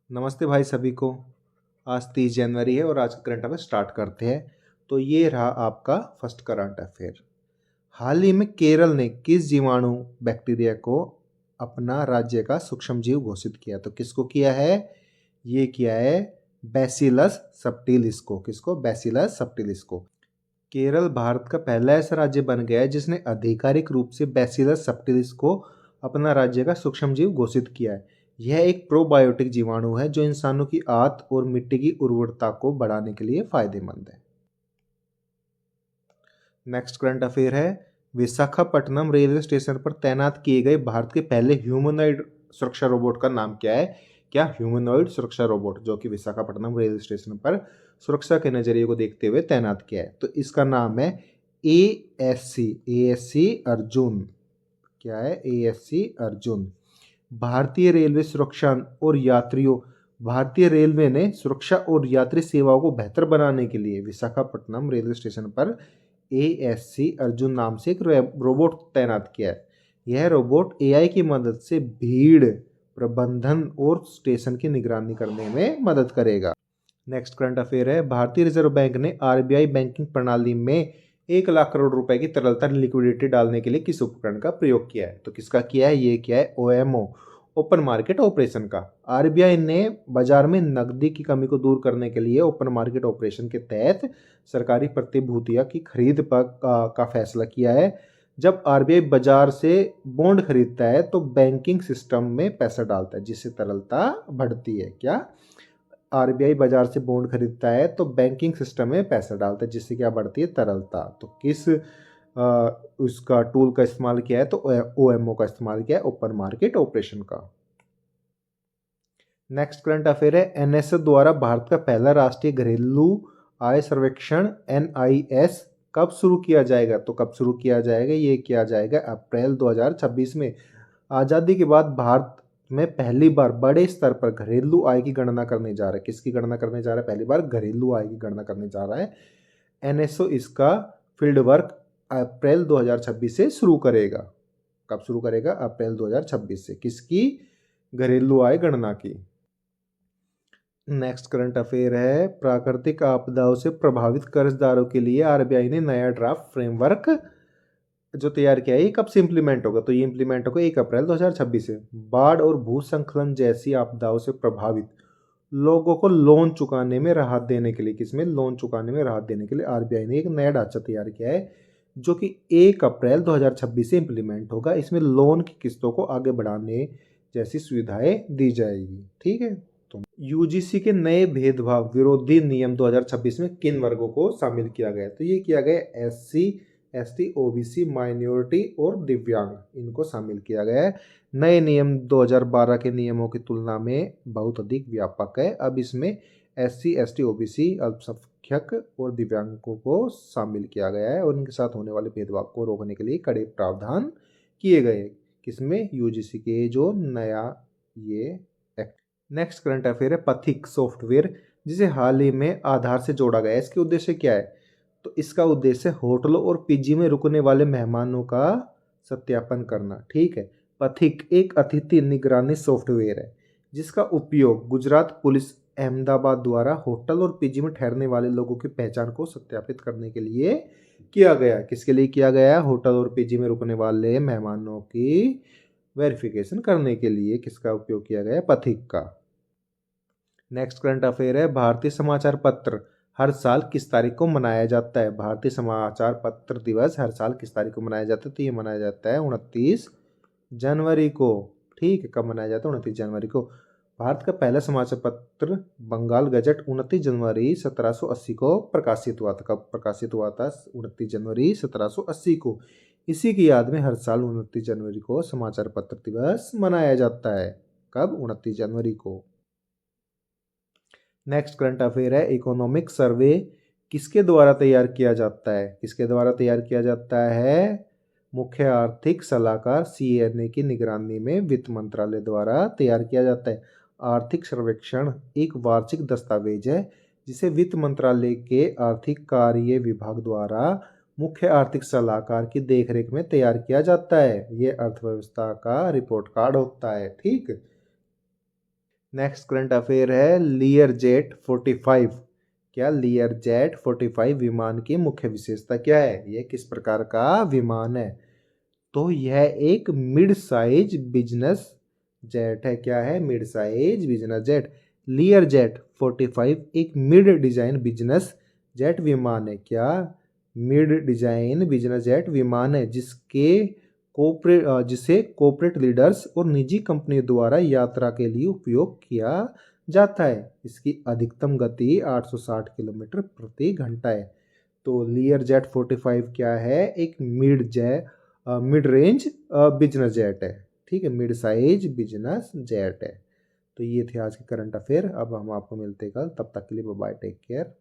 नमस्ते भाई सभी को। आज 30 जनवरी है और आज का करंट अफेयर स्टार्ट करते हैं। तो ये रहा आपका फर्स्ट करंट अफेयर। हाल ही में केरल ने किस जीवाणु बैक्टीरिया को अपना राज्य का सूक्ष्म जीव घोषित किया? तो किसको किया है? ये किया है बैसिलस सबटिलिस को। किसको? बैसिलस सबटिलिस को। केरल भारत का पहला ऐसा राज्य बन गया है जिसने आधिकारिक रूप से बैसिलस सबटिलिस को अपना राज्य का सूक्ष्म जीव घोषित किया है। यह एक प्रोबायोटिक जीवाणु है जो इंसानों की आंत और मिट्टी की उर्वरता को बढ़ाने के लिए फायदेमंद है। नेक्स्ट करंट अफेयर है, विशाखापट्टनम रेलवे स्टेशन पर तैनात किए गए भारत के पहले ह्यूमनॉइड सुरक्षा रोबोट का नाम क्या है? क्या ह्यूमनॉइड सुरक्षा रोबोट जो कि विशाखापट्टनम रेलवे स्टेशन पर सुरक्षा के नजरिए को देखते हुए तैनात किया है? तो इसका नाम है ASC अर्जुन। क्या है? ASC अर्जुन। भारतीय रेलवे सुरक्षा और यात्रियों भारतीय रेलवे ने सुरक्षा और यात्री सेवाओं को बेहतर बनाने के लिए विशाखापट्टनम रेलवे स्टेशन पर ASC अर्जुन नाम से एक रोबोट तैनात किया है। यह रोबोट AI की मदद से भीड़ प्रबंधन और स्टेशन की निगरानी करने में मदद करेगा। नेक्स्ट करंट अफेयर है, भारतीय रिजर्व बैंक ने RBI बैंकिंग प्रणाली में 1 लाख करोड़ रुपए की तरलता लिक्विडिटी डालने के लिए किस उपकरण का प्रयोग किया है? तो किसका किया है? ये किया है OMO, ओपन मार्केट ऑपरेशन का। RBI ने बाजार में नकदी की कमी को दूर करने के लिए ओपन मार्केट ऑपरेशन के तहत सरकारी प्रतिभूतियां की खरीद का फैसला किया है। जब RBI बाजार से बॉन्ड खरीदता है तो बैंकिंग सिस्टम में पैसा डालता है जिससे तरलता बढ़ती है। क्या? RBI बाजार से बॉन्ड खरीदता है तो बैंकिंग सिस्टम में पैसा डालता है जिससे क्या बढ़ती है? तरलता। तो किस उसका टूल का इस्तेमाल किया है? तो OMO का इस्तेमाल किया है, ओपन मार्केट ऑपरेशन का। नेक्स्ट करंट अफेयर है, NSO द्वारा भारत का पहला राष्ट्रीय घरेलू आय सर्वेक्षण NIS कब शुरू किया जाएगा? तो कब शुरू किया जाएगा? ये किया जाएगा अप्रैल 2026 में। आज़ादी के बाद भारत में पहली बार बड़े स्तर पर घरेलू आय की गणना करने जा रहा है। किसकी गणना करने जा रहा है? पहली बार घरेलू आय की गणना करने जा रहा है। NSO इसका फील्ड वर्क अप्रैल 2026 से शुरू करेगा। कब शुरू करेगा? अप्रैल 2026 से। किसकी? घरेलू आय गणना की। नेक्स्ट करंट अफेयर है, प्राकृतिक आपदाओं से प्रभावित कर्जदारों के लिए RBI ने नया ड्राफ्ट फ्रेमवर्क जो तैयार किया है, ये कब से इंप्लीमेंट होगा? तो ये इंप्लीमेंट होगा 1 अप्रैल 2026 से। बाढ़ और भूस्खलन जैसी आपदाओं से प्रभावित लोगों को लोन चुकाने में राहत देने के लिए, किसमें? लोन चुकाने में राहत देने के लिए RBI ने एक नया ढांचा तैयार किया है जो कि 1 अप्रैल 2026 से इंप्लीमेंट होगा। इसमें लोन की किस्तों को आगे बढ़ाने जैसी सुविधाएं दी जाएगी। ठीक है। तो UGC के नए भेदभाव विरोधी नियम 2026 में किन वर्गों को शामिल किया गया? तो ये किया गया SC ST OBC माइनॉरिटी और दिव्यांग, इनको शामिल किया गया है। नए नियम 2012 के नियमों की तुलना में बहुत अधिक व्यापक है। अब इसमें SC ST OBC अल्पसंख्यक और दिव्यांगों को शामिल किया गया है और उनके साथ होने वाले भेदभाव को रोकने के लिए कड़े प्रावधान किए गए। किसमें? UGC के जो नया ये एक्ट। नेक्स्ट करंट अफेयर है, पथिक सॉफ्टवेयर जिसे हाल ही में आधार से जोड़ा गया है, इसके उद्देश्य क्या है? तो इसका उद्देश्य होटलों और PG में रुकने वाले मेहमानों का सत्यापन करना। ठीक है। पथिक एक अतिथि निगरानी सॉफ्टवेयर है जिसका उपयोग गुजरात पुलिस अहमदाबाद द्वारा होटल और PG में ठहरने वाले लोगों की पहचान को सत्यापित करने के लिए किया गया। किसके लिए किया गया? होटल और PG में रुकने वाले मेहमानों की वेरिफिकेशन करने के लिए किसका उपयोग किया गया? पथिक का। नेक्स्ट करंट अफेयर है, भारतीय समाचार पत्र हर साल किस तारीख को मनाया जाता है? भारतीय समाचार पत्र दिवस हर साल किस तारीख को मनाया जाता है? तो ये मनाया जाता है 29 जनवरी को। ठीक है। कब मनाया जाता है? 29 जनवरी को। भारत का पहला समाचार पत्र बंगाल गजट 29 जनवरी 1780 को प्रकाशित हुआ था। कब प्रकाशित हुआ था? 29 जनवरी 1780 को। इसी की याद में हर साल 29 जनवरी को समाचार पत्र दिवस मनाया जाता है। कब? 29 जनवरी को। नेक्स्ट करंट अफेयर है, इकोनॉमिक सर्वे किसके द्वारा तैयार किया जाता है? किसके द्वारा तैयार किया जाता है? मुख्य आर्थिक सलाहकार CNA की निगरानी में वित्त मंत्रालय द्वारा तैयार किया जाता है। आर्थिक सर्वेक्षण एक वार्षिक दस्तावेज है जिसे वित्त मंत्रालय के आर्थिक कार्य विभाग द्वारा मुख्य आर्थिक सलाहकार की देखरेख में तैयार किया जाता है। यह अर्थव्यवस्था का रिपोर्ट कार्ड होता है। ठीक। नेक्स्ट करंट अफेयर है लियर जेट 45। क्या लियर जेट 45 विमान की मुख्य विशेषता क्या है? यह किस प्रकार का विमान है? तो यह एक मिड साइज बिजनेस जेट है। क्या है? Mid size business jet. लियर jet 45 एक मिड डिजाइन बिजनेस जेट विमान है। क्या? मिड डिजाइन बिजनेस जेट विमान है जिसे कॉर्पोरेट लीडर्स और निजी कंपनियों द्वारा यात्रा के लिए उपयोग किया जाता है। इसकी अधिकतम गति 860 किलोमीटर प्रति घंटा है। तो लियर जेट 45 क्या है? एक मिड रेंज बिजनेस जेट है। ठीक है, मिड साइज बिजनेस जेट है। तो ये थे आज के करंट अफेयर। अब हम आपको मिलते हैं कल, तब तक के लिए बाय बाय, टेक केयर।